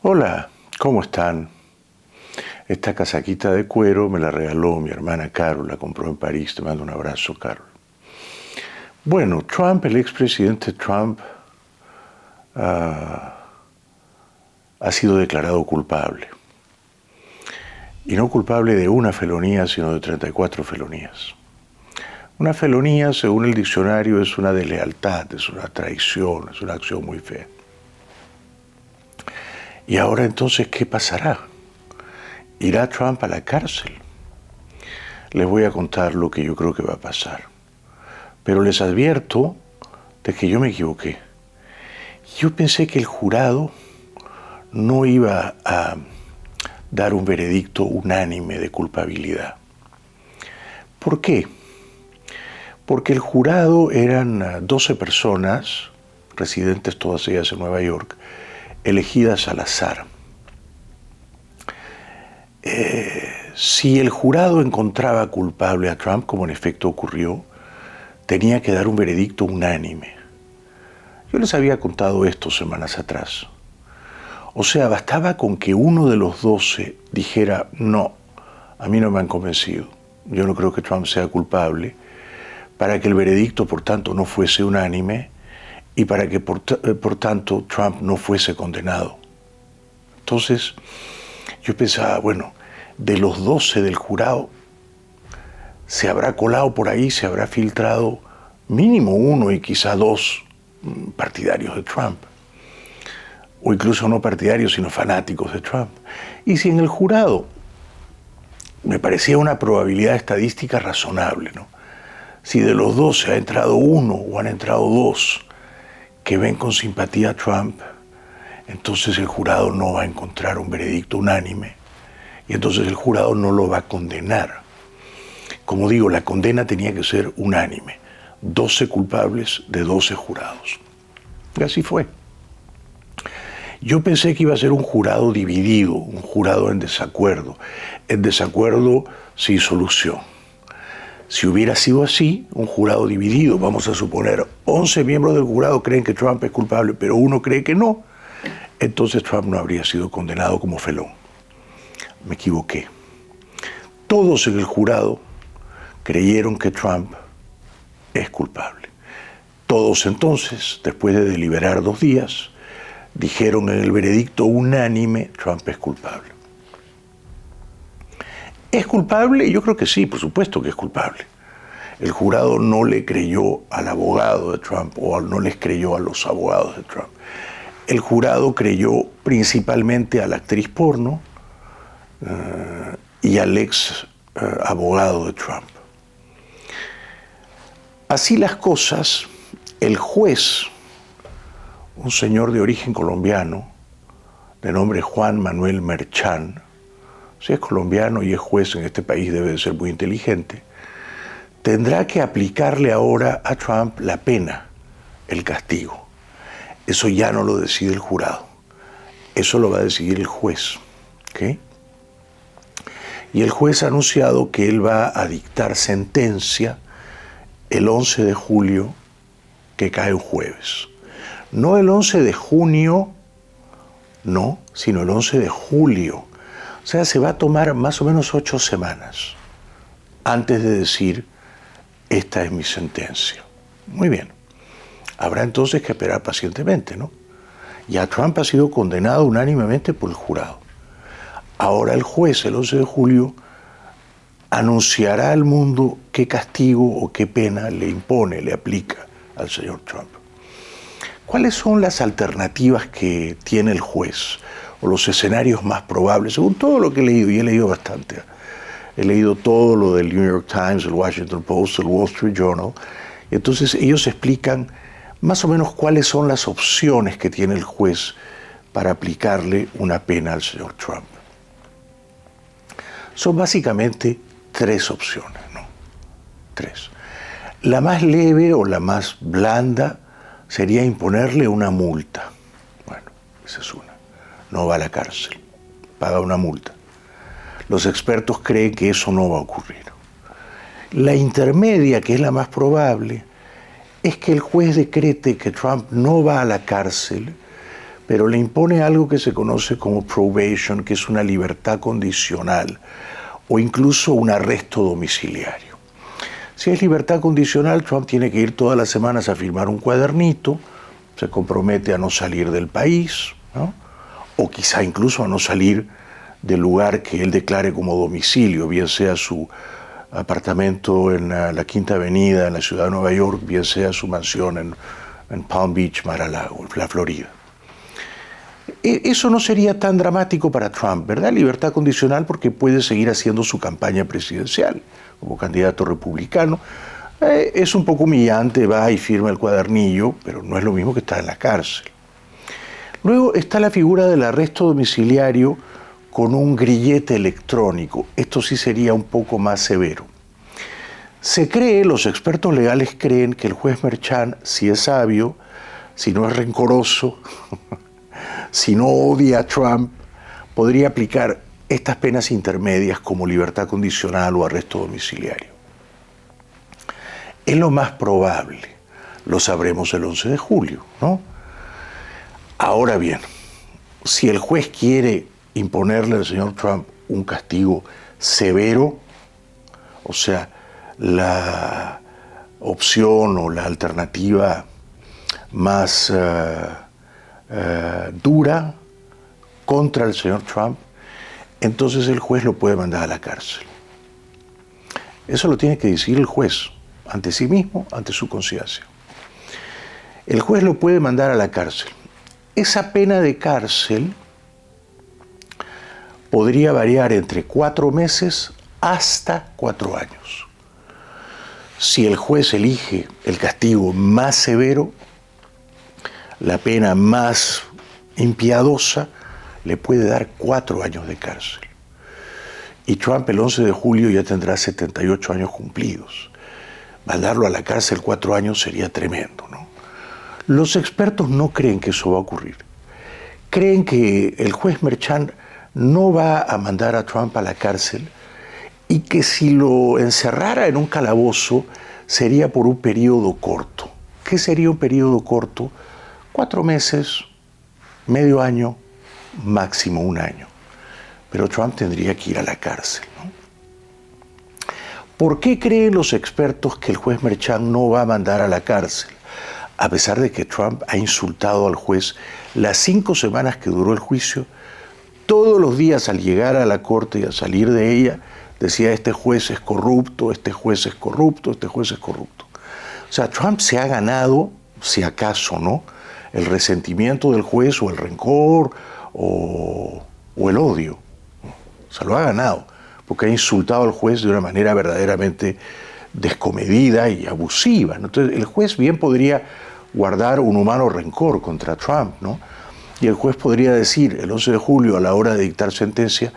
Hola, ¿cómo están? Esta casaquita de cuero me la regaló mi hermana Carol, la compró en París. Te mando un abrazo, Carol. Bueno, Trump, el expresidente Trump, ha sido declarado culpable. Y no culpable de una felonía, sino de 34 felonías. Una felonía, según el diccionario, es una deslealtad, es una traición, es una acción muy fea. Y ahora entonces, ¿qué pasará? ¿Irá Trump a la cárcel? Les voy a contar lo que yo creo que va a pasar. Pero les advierto de que yo me equivoqué. Yo pensé que el jurado no iba a dar un veredicto unánime de culpabilidad. ¿Por qué? Porque el jurado eran 12 personas, residentes todas ellas en Nueva York, elegidas al azar. Si el jurado encontraba culpable a Trump, como en efecto ocurrió, tenía que dar un veredicto unánime. Yo les había contado esto semanas atrás. O sea, bastaba con que uno de los 12 dijera, no, a mí no me han convencido, yo no creo que Trump sea culpable, para que el veredicto, por tanto, no fuese unánime y para que, por tanto, Trump no fuese condenado. Entonces, yo pensaba, bueno, de los 12 del jurado, se habrá colado por ahí, se habrá filtrado mínimo uno y quizá dos partidarios de Trump, o incluso no partidarios, sino fanáticos de Trump. Y si en el jurado me parecía una probabilidad estadística razonable, ¿no? Si de los 12 ha entrado uno o han entrado dos que ven con simpatía a Trump, entonces el jurado no va a encontrar un veredicto unánime y entonces el jurado no lo va a condenar. Como digo, la condena tenía que ser unánime, 12 culpables de 12 jurados. Y así fue. Yo pensé que iba a ser un jurado dividido, un jurado en desacuerdo sin solución. Si hubiera sido así, un jurado dividido, vamos a suponer, 11 miembros del jurado creen que Trump es culpable, pero uno cree que no, entonces Trump no habría sido condenado como felón. Me equivoqué. Todos en el jurado creyeron que Trump es culpable. Todos entonces, después de deliberar 2 días, dijeron en el veredicto unánime, Trump es culpable. ¿Es culpable? Yo creo que sí, por supuesto que es culpable. El jurado no le creyó al abogado de Trump o no les creyó a los abogados de Trump. El jurado creyó principalmente a la actriz porno y al ex abogado de Trump. Así las cosas, el juez, un señor de origen colombiano, de nombre Juan Manuel Merchán, si es colombiano y es juez en este país debe de ser muy inteligente, tendrá que aplicarle ahora a Trump la pena, el castigo. Eso ya no lo decide el jurado, eso lo va a decidir el juez. ¿Okay? Y el juez ha anunciado que él va a dictar sentencia el 11 de julio, que cae un jueves. No el 11 de junio, no, sino el 11 de julio. O sea, se va a tomar más o menos 8 semanas antes de decir, esta es mi sentencia. Muy bien. Habrá entonces que esperar pacientemente, ¿no? Ya Trump ha sido condenado unánimemente por el jurado. Ahora el juez, el 11 de julio, anunciará al mundo qué castigo o qué pena le impone, le aplica al señor Trump. ¿Cuáles son las alternativas que tiene el juez o los escenarios más probables? Según todo lo que he leído, y he leído bastante, he leído todo lo del New York Times, el Washington Post, el Wall Street Journal, y entonces ellos explican más o menos cuáles son las opciones que tiene el juez para aplicarle una pena al señor Trump. Son básicamente 3 opciones, ¿no? 3. La más leve o la más blanda sería imponerle una multa. Bueno, esa es una. No va a la cárcel, paga una multa. Los expertos creen que eso no va a ocurrir. La intermedia, que es la más probable, es que el juez decrete que Trump no va a la cárcel, pero le impone algo que se conoce como probation, que es una libertad condicional o incluso un arresto domiciliario. Si es libertad condicional, Trump tiene que ir todas las semanas a firmar un cuadernito, se compromete a no salir del país, ¿no? O quizá incluso a no salir del lugar que él declare como domicilio, bien sea su apartamento en la Quinta Avenida en la ciudad de Nueva York, bien sea su mansión en Palm Beach, Mar-a-Lago, en la Florida. Eso no sería tan dramático para Trump, ¿verdad? Libertad condicional porque puede seguir haciendo su campaña presidencial como candidato republicano. Es un poco humillante, va y firma el cuadernillo, pero no es lo mismo que estar en la cárcel. Luego está la figura del arresto domiciliario con un grillete electrónico. Esto sí sería un poco más severo. Los expertos legales creen que el juez Merchan, si es sabio, si no es rencoroso, si no odia a Trump, podría aplicar estas penas intermedias como libertad condicional o arresto domiciliario. Es lo más probable, lo sabremos el 11 de julio, ¿no? Ahora bien, si el juez quiere imponerle al señor Trump un castigo severo, o sea, la opción o la alternativa más dura contra el señor Trump, entonces el juez lo puede mandar a la cárcel. Eso lo tiene que decir el juez, ante sí mismo, ante su conciencia. El juez lo puede mandar a la cárcel. Esa pena de cárcel podría variar entre 4 meses hasta 4 años. Si el juez elige el castigo más severo, la pena más impiadosa, le puede dar 4 años de cárcel. Y Trump el 11 de julio ya tendrá 78 años cumplidos. Mandarlo a la cárcel 4 años sería tremendo, ¿no? Los expertos no creen que eso va a ocurrir. Creen que el juez Merchan no va a mandar a Trump a la cárcel y que si lo encerrara en un calabozo sería por un periodo corto. ¿Qué sería un periodo corto? 4 meses, medio año, máximo 1 año. Pero Trump tendría que ir a la cárcel, ¿no? ¿Por qué creen los expertos que el juez Merchan no va a mandar a la cárcel? A pesar de que Trump ha insultado al juez las 5 semanas que duró el juicio, todos los días al llegar a la corte y al salir de ella, decía: este juez es corrupto, este juez es corrupto, este juez es corrupto. O sea, Trump se ha ganado, si acaso, ¿no?, el resentimiento del juez o el rencor o el odio. Se lo ha ganado, porque ha insultado al juez de una manera verdaderamente descomedida y abusiva, ¿no? Entonces, el juez bien podría guardar un humano rencor contra Trump, ¿no? Y el juez podría decir el 11 de julio a la hora de dictar sentencia: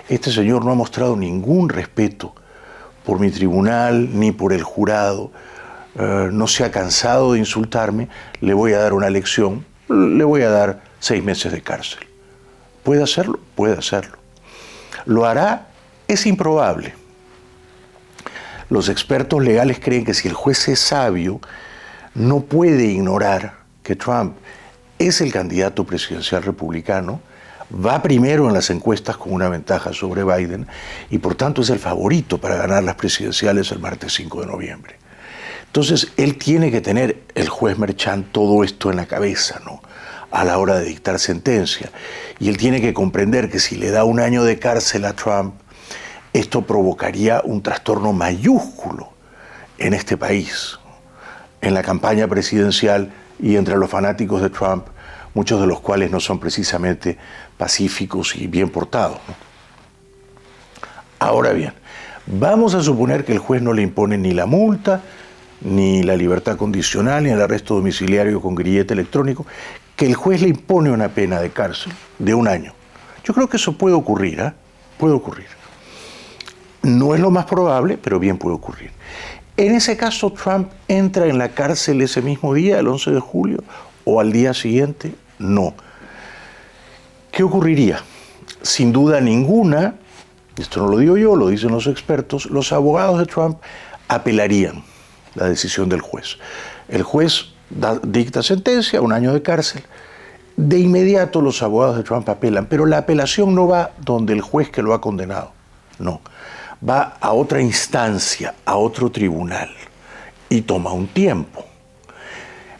este señor no ha mostrado ningún respeto por mi tribunal ni por el jurado, no se ha cansado de insultarme, le voy a dar una lección, le voy a dar 6 meses de cárcel. ¿Puede hacerlo? Puede hacerlo. ¿Lo hará? Es improbable. Los expertos legales creen que si el juez es sabio, no puede ignorar que Trump es el candidato presidencial republicano, va primero en las encuestas con una ventaja sobre Biden y por tanto es el favorito para ganar las presidenciales el martes 5 de noviembre. Entonces él tiene que tener, el juez Merchan, todo esto en la cabeza, ¿no?, a la hora de dictar sentencia. Y él tiene que comprender que si le da 1 año de cárcel a Trump, esto provocaría un trastorno mayúsculo en este país, en la campaña presidencial y entre los fanáticos de Trump, muchos de los cuales no son precisamente pacíficos y bien portados, ¿no? Ahora bien, vamos a suponer que el juez no le impone ni la multa, ni la libertad condicional, ni el arresto domiciliario con grillete electrónico, que el juez le impone una pena de cárcel de 1 año. Yo creo que eso puede ocurrir, ¿eh? Puede ocurrir. No es lo más probable, pero bien puede ocurrir. En ese caso, Trump entra en la cárcel ese mismo día, el 11 de julio, o al día siguiente. No. ¿Qué ocurriría? Sin duda ninguna, esto no lo digo yo, lo dicen los expertos, los abogados de Trump apelarían la decisión del juez. El juez dicta sentencia, 1 año de cárcel. De inmediato los abogados de Trump apelan, pero la apelación no va donde el juez que lo ha condenado, no, va a otra instancia, a otro tribunal, y toma un tiempo.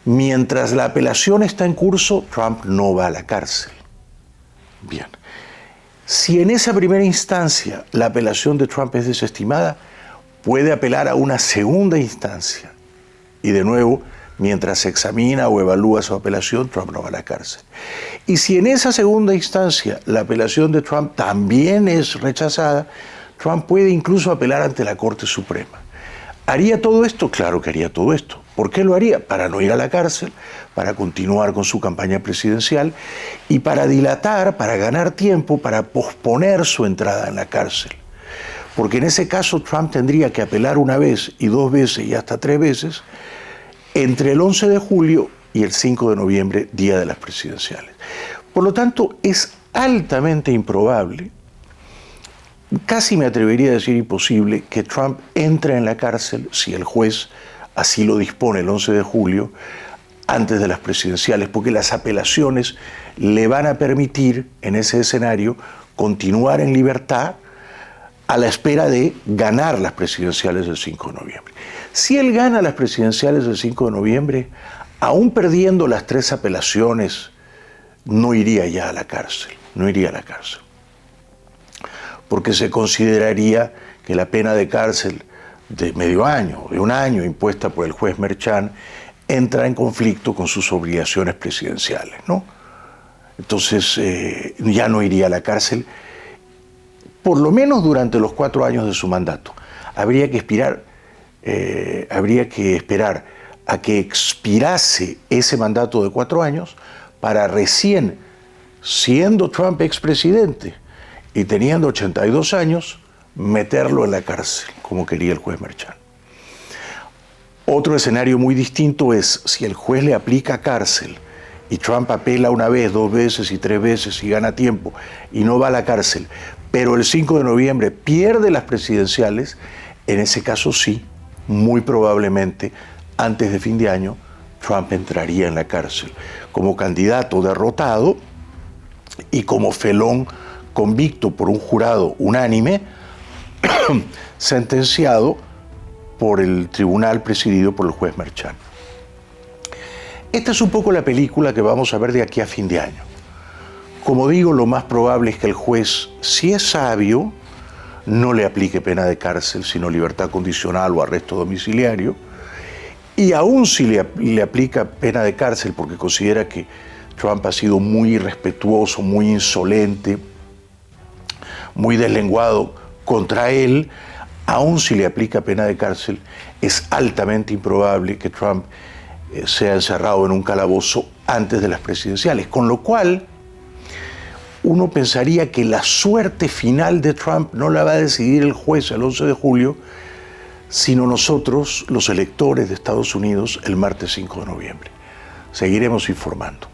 Mientras la apelación está en curso, Trump no va a la cárcel. Bien, si en esa primera instancia la apelación de Trump es desestimada, puede apelar a una segunda instancia, y de nuevo, mientras se examina o evalúa su apelación, Trump no va a la cárcel. Y si en esa segunda instancia la apelación de Trump también es rechazada, Trump puede incluso apelar ante la Corte Suprema. ¿Haría todo esto? Claro que haría todo esto. ¿Por qué lo haría? Para no ir a la cárcel, para continuar con su campaña presidencial y para dilatar, para ganar tiempo, para posponer su entrada en la cárcel. Porque en ese caso Trump tendría que apelar una vez y dos veces y hasta tres veces entre el 11 de julio y el 5 de noviembre, día de las presidenciales. Por lo tanto, es altamente improbable, casi me atrevería a decir imposible, que Trump entre en la cárcel, si el juez así lo dispone el 11 de julio, antes de las presidenciales, porque las apelaciones le van a permitir, en ese escenario, continuar en libertad a la espera de ganar las presidenciales del 5 de noviembre. Si él gana las presidenciales del 5 de noviembre, aún perdiendo las tres apelaciones, no iría ya a la cárcel, no iría a la cárcel. Porque se consideraría que la pena de cárcel de medio año, de un año, impuesta por el juez Merchan, entra en conflicto con sus obligaciones presidenciales, ¿no? Entonces, ya no iría a la cárcel, por lo menos durante los 4 años de su mandato. Habría que esperar a que expirase ese mandato de 4 años para recién, siendo Trump expresidente y teniendo 82 años, meterlo en la cárcel, como quería el juez Merchan. Otro escenario muy distinto es si el juez le aplica cárcel y Trump apela una vez, dos veces y tres veces y gana tiempo y no va a la cárcel, pero el 5 de noviembre pierde las presidenciales. En ese caso sí, muy probablemente antes de fin de año, Trump entraría en la cárcel como candidato derrotado y como felón convicto por un jurado unánime, sentenciado por el tribunal presidido por el juez Merchan. Esta es un poco la película que vamos a ver de aquí a fin de año. Como digo, lo más probable es que el juez, si es sabio, no le aplique pena de cárcel, sino libertad condicional o arresto domiciliario. Y aún si le aplica pena de cárcel porque considera que Trump ha sido muy irrespetuoso, muy insolente, muy deslenguado contra él, aún si le aplica pena de cárcel, es altamente improbable que Trump sea encerrado en un calabozo antes de las presidenciales. Con lo cual, uno pensaría que la suerte final de Trump no la va a decidir el juez el 11 de julio, sino nosotros, los electores de Estados Unidos, el martes 5 de noviembre. Seguiremos informando.